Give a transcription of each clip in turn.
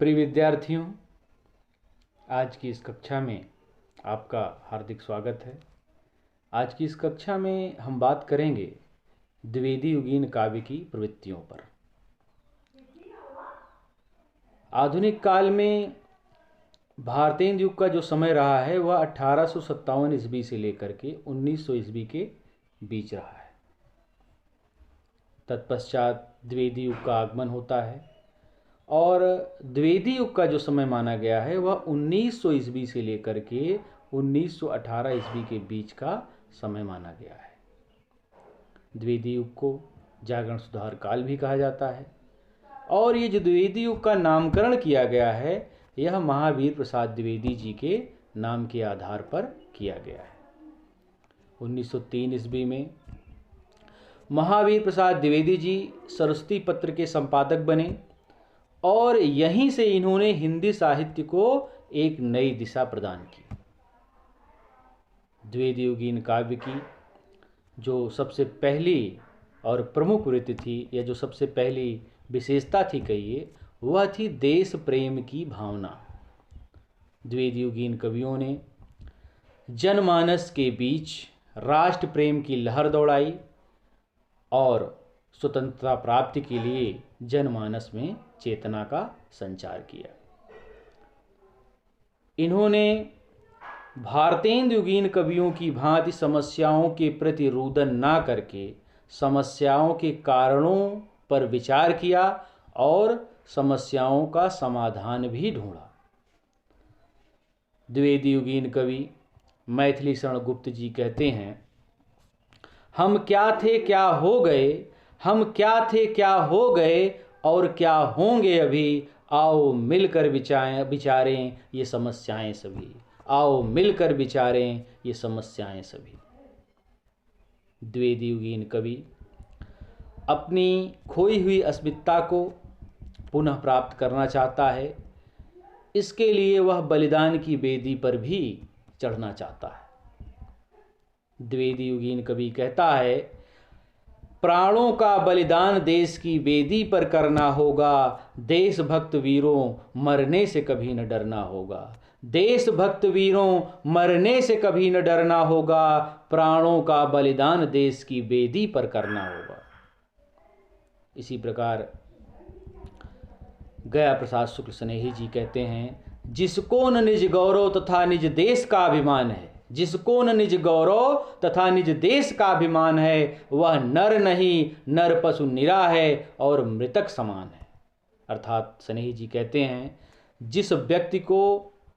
प्रिय विद्यार्थियों, आज की इस कक्षा में आपका हार्दिक स्वागत है। आज की इस कक्षा में हम बात करेंगे द्विवेदी युगीन काव्य की प्रवृत्तियों पर। आधुनिक काल में भारतेंदु युग का जो समय रहा है वह 1857 ईस्वी से लेकर के 1900 ईस्वी के बीच रहा है। तत्पश्चात द्विवेदी युग का आगमन होता है और द्विवेदी युग का जो समय माना गया है वह 1900 ईस्वी से लेकर के 1918 ईस्वी के बीच का समय माना गया है। द्विवेदी युग को जागरण सुधार काल भी कहा जाता है और ये जो द्विवेदी युग का नामकरण किया गया है यह महावीर प्रसाद द्विवेदी जी के नाम के आधार पर किया गया है। 1903 ईस्वी में महावीर प्रसाद द्विवेदी जी सरस्वती पत्र के संपादक बने और यहीं से इन्होंने हिंदी साहित्य को एक नई दिशा प्रदान की। द्विवेदी युगीन काव्य की जो सबसे पहली और प्रमुख वृत्ति थी या जो सबसे पहली विशेषता थी कहिए, वह थी देश प्रेम की भावना। द्विवेदी युगीन कवियों ने जनमानस के बीच राष्ट्र प्रेम की लहर दौड़ाई और स्वतंत्रता प्राप्ति के लिए जनमानस में चेतना का संचार किया। इन्होंने भारतेंदु युगीन कवियों की भांति समस्याओं के प्रति रुदन ना करके समस्याओं के कारणों पर विचार किया और समस्याओं का समाधान भी ढूंढा। द्विवेदी युगीन कवि मैथिली शरण गुप्त जी कहते हैं, हम क्या थे क्या हो गए, हम क्या थे क्या हो गए और क्या होंगे अभी, आओ मिलकर विचारें ये समस्याएं सभी, आओ मिलकर विचारें ये समस्याएं सभी। द्विवेदी युगीन कवि अपनी खोई हुई अस्मिता को पुनः प्राप्त करना चाहता है, इसके लिए वह बलिदान की वेदी पर भी चढ़ना चाहता है। द्विवेदी युगीन कवि कहता है, प्राणों का बलिदान देश की वेदी पर करना होगा, देशभक्त वीरों मरने से कभी न डरना होगा, देशभक्त वीरों मरने से कभी न डरना होगा, प्राणों का बलिदान देश की वेदी पर करना होगा। इसी प्रकार गया प्रसाद शुक्ल स्नेही जी कहते हैं, जिसको न निज गौरव तथा निज देश का अभिमान है, जिसको न निज गौरव तथा निज देश का अभिमान है, वह नर नहीं नर पशु निरा है और मृतक समान है। अर्थात स्नेही जी कहते हैं, जिस व्यक्ति को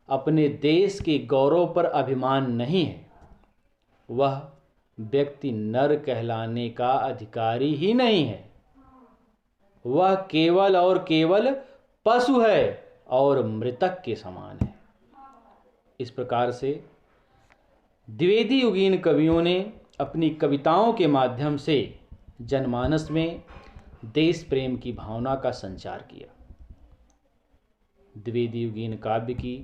अपने देश के गौरव पर अभिमान नहीं है वह व्यक्ति नर कहलाने का अधिकारी ही नहीं है, वह केवल और केवल पशु है और मृतक के समान है। इस प्रकार से द्विवेदी युगीन कवियों ने अपनी कविताओं के माध्यम से जनमानस में देश प्रेम की भावना का संचार किया। द्विवेदी युगीन काव्य की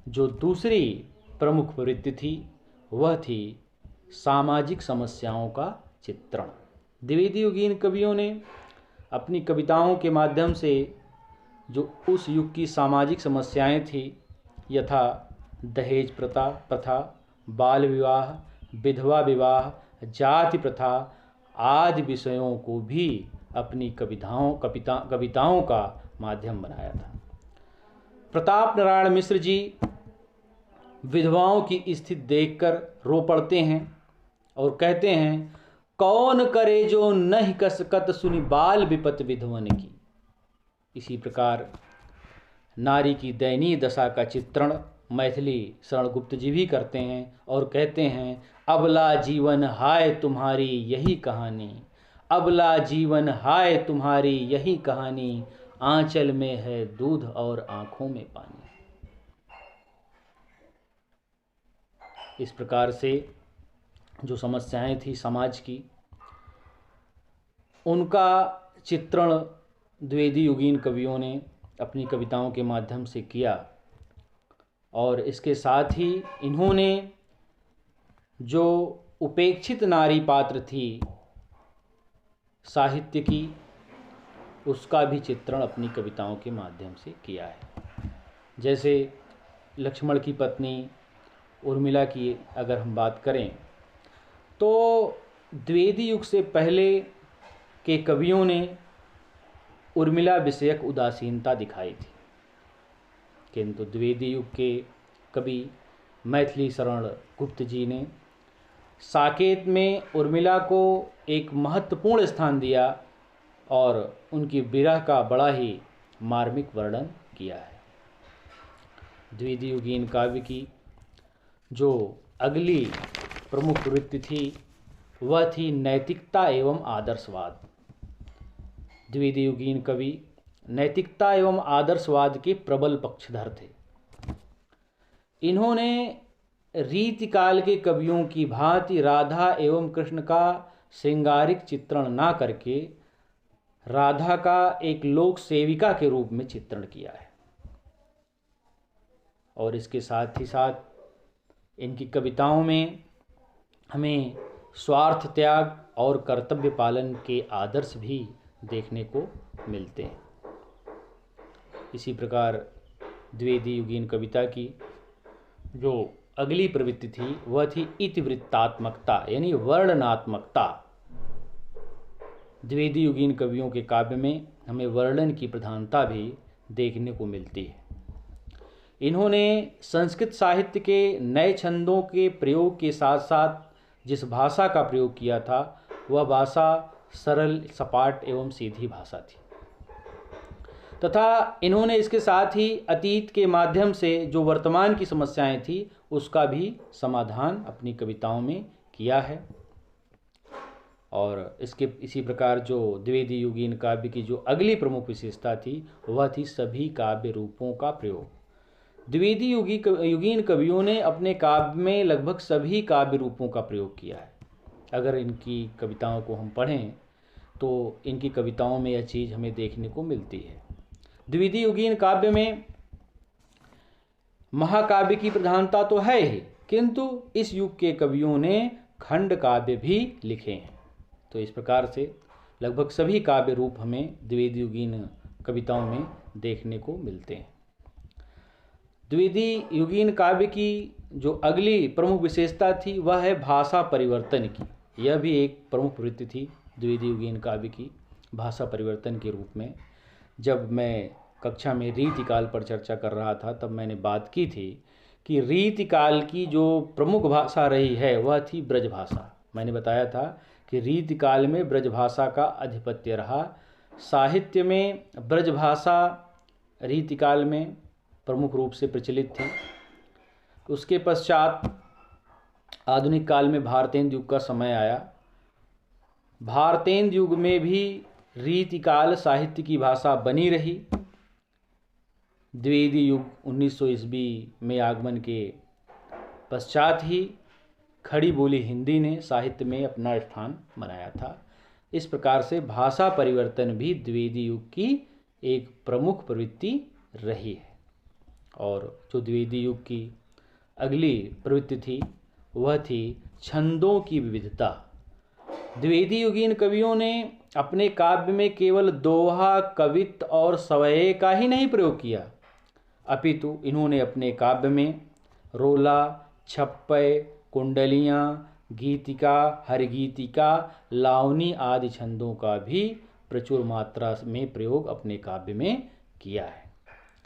जो दूसरी प्रमुख प्रवृत्ति थी वह थी सामाजिक समस्याओं का चित्रण। द्विवेदी युगीन कवियों ने अपनी कविताओं के माध्यम से जो उस युग की सामाजिक समस्याएं थी, यथा दहेज प्रथा, बाल विवाह, विधवा विवाह, जाति प्रथा आदि विषयों को भी अपनी कविताओं का माध्यम बनाया था। प्रताप नारायण मिश्र जी विधवाओं की स्थिति देखकर रो पड़ते हैं और कहते हैं, कौन करे जो नहीं कसकत सुनि बाल विपत विधवन की। इसी प्रकार नारी की दयनीय दशा का चित्रण मैथिली शरण गुप्त जी भी करते हैं और कहते हैं, अबला जीवन हाय तुम्हारी यही कहानी, अबला जीवन हाय तुम्हारी यही कहानी, आंचल में है दूध और आंखों में पानी। इस प्रकार से जो समस्याएं थी समाज की, उनका चित्रण द्विवेदी युगीन कवियों ने अपनी कविताओं के माध्यम से किया और इसके साथ ही इन्होंने जो उपेक्षित नारी पात्र थी साहित्य की, उसका भी चित्रण अपनी कविताओं के माध्यम से किया है। जैसे लक्ष्मण की पत्नी उर्मिला की अगर हम बात करें तो द्विवेदी युग से पहले के कवियों ने उर्मिला विषयक उदासीनता दिखाई थी, किंतु द्विवेदी युग के कवि मैथिली शरण गुप्त जी ने साकेत में उर्मिला को एक महत्वपूर्ण स्थान दिया और उनकी विरह का बड़ा ही मार्मिक वर्णन किया है। द्विवेदी युगीन काव्य की जो अगली प्रमुख प्रवृत्ति थी वह थी नैतिकता एवं आदर्शवाद। द्विवेदी युगीन कवि नैतिकता एवं आदर्शवाद के प्रबल पक्षधर थे। इन्होंने रीतिकाल के कवियों की भांति राधा एवं कृष्ण का श्रृंगारिक चित्रण ना करके राधा का एक लोक सेविका के रूप में चित्रण किया है, और इसके साथ ही साथ इनकी कविताओं में हमें स्वार्थ त्याग और कर्तव्य पालन के आदर्श भी देखने को मिलते हैं। इसी प्रकार द्विवेदी युगीन कविता की जो अगली प्रवृत्ति थी वह थी इतिवृत्तात्मकता यानी वर्णनात्मकता। द्विवेदी युगीन कवियों के काव्य में हमें वर्णन की प्रधानता भी देखने को मिलती है। इन्होंने संस्कृत साहित्य के नए छंदों के प्रयोग के साथ साथ जिस भाषा का प्रयोग किया था वह भाषा सरल, सपाट एवं सीधी भाषा थी, तथा इन्होंने इसके साथ ही अतीत के माध्यम से जो वर्तमान की समस्याएं थी उसका भी समाधान अपनी कविताओं में किया है। और इसी प्रकार जो द्विवेदी युगीन काव्य की जो अगली प्रमुख विशेषता थी वह थी सभी काव्य रूपों का प्रयोग। द्विवेदी युगीन कवियों ने अपने काव्य में लगभग सभी काव्य रूपों का प्रयोग किया है। अगर इनकी कविताओं को हम पढ़ें तो इनकी कविताओं में यह चीज़ हमें देखने को मिलती है। द्विवेदी युगीन काव्य में महाकाव्य की प्रधानता तो है ही, किंतु इस युग के कवियों ने खंड काव्य भी लिखे हैं। तो इस प्रकार से लगभग सभी काव्य रूप हमें द्विवेदी युगीन कविताओं में देखने को मिलते हैं। द्विवेदी युगीन काव्य की जो अगली प्रमुख विशेषता थी वह है भाषा परिवर्तन की। यह भी एक प्रमुख प्रवृत्ति थी द्विवेदी युगीन काव्य की, भाषा परिवर्तन के रूप में। जब मैं कक्षा में रीतिकाल पर चर्चा कर रहा था तब मैंने बात की थी कि रीतिकाल की जो प्रमुख भाषा रही है वह थी ब्रजभाषा। मैंने बताया था कि रीतिकाल में ब्रजभाषा का आधिपत्य रहा। साहित्य में ब्रजभाषा रीतिकाल में प्रमुख रूप से प्रचलित थी। उसके पश्चात आधुनिक काल में भारतेंदु युग का समय आया। भारतेंदु युग में भी रीतिकाल साहित्य की भाषा बनी रही। द्विवेदी युग 1900 ईस्वी में आगमन के पश्चात ही खड़ी बोली हिंदी ने साहित्य में अपना स्थान बनाया था। इस प्रकार से भाषा परिवर्तन भी द्विवेदी युग की एक प्रमुख प्रवृत्ति रही है। और जो द्विवेदी युग की अगली प्रवृत्ति थी वह थी छंदों की विविधता। द्विवेदी युगीन कवियों ने अपने काव्य में केवल दोहा, कवित्त और सवये का ही नहीं प्रयोग किया, अपितु इन्होंने अपने काव्य में रोला, छप्पय, कुंडलियाँ, गीतिका, हरिगीतिका, लावनी आदि छंदों का भी प्रचुर मात्रा में प्रयोग अपने काव्य में किया है।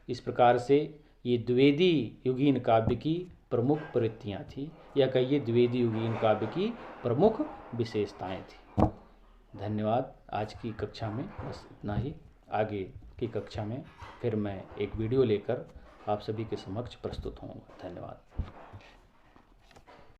इस प्रकार से ये द्विवेदी युगीन काव्य की प्रमुख प्रवृत्तियाँ थी, या कहिए द्विवेदी युगीन काव्य की प्रमुख विशेषताएं थी। धन्यवाद। आज की कक्षा में बस इतना ही। आगे की कक्षा में फिर मैं एक वीडियो लेकर आप सभी के समक्ष प्रस्तुत होऊंगा। धन्यवाद।